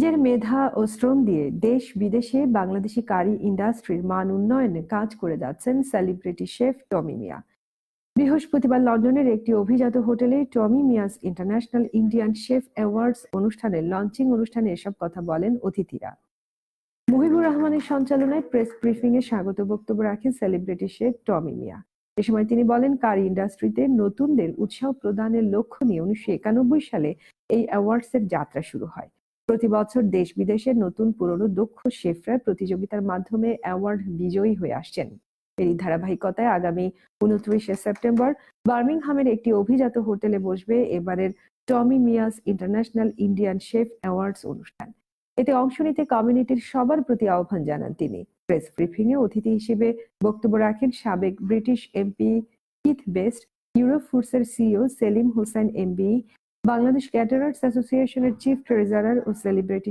নিজের মেধা ও শ্রম দিয়ে দেশ বিদেশে বাংলাদেশি কারি ইন্ডাস্ট্রির মান উন্নয়নে কাজ করে যাচ্ছেন সেলিব্রিটি শেফ টমি মিয়া। বৃহস্পতিবার লন্ডনের একটি অভিজাত হোটেলে টমি মিয়াস ইন্টারন্যাশনাল ইন্ডিয়ান শেফ অ্যাওয়ার্ডস অনুষ্ঠানের লঞ্চিং অনুষ্ঠানে এসব কথা বলেন অতিথিরা। মুহিবুর রহমানের সঞ্চালনায় প্রেস ব্রিফিং এ স্বাগত বক্তব্য রাখেন সেলিব্রিটি শেফ টমি মিয়া। এ সময় তিনি বলেন, কারি ইন্ডাস্ট্রিতে নতুনদের উৎসাহ প্রদানের লক্ষ্য নিয়ে 1991 সালে এই অ্যাওয়ার্ডস এর যাত্রা শুরু হয়। প্রতি বছর দেশ বিদেশের নতুন পুরনো দক্ষ শেফরা প্রতিযোগিতার মাধ্যমে অ্যাওয়ার্ড বিজয়ী হয়ে আসছেন। এরই ধারাবাহিকতায় আগামী 29শে সেপ্টেম্বর বার্মিংহামের একটি অভিজাত হোটেলে বসবে এবারের টমি মিয়াস ইন্টারন্যাশনাল ইন্ডিয়ান শেফ অ্যাওয়ার্ডস অনুষ্ঠান। এতে অংশ নিতে কমিউনিটির সবার প্রতি আহ্বান জানান তিনি। প্রেস ব্রিফিং এ অতিথি হিসেবে বক্তব্য রাখেন সাবেক British MP Keith Best, Euro ফুডসের CEO Selim Hossain MB, Bangladesh Caterers অ্যাসোসিয়েশনের চিফ ট্রেজারার ও সেলিব্রিটি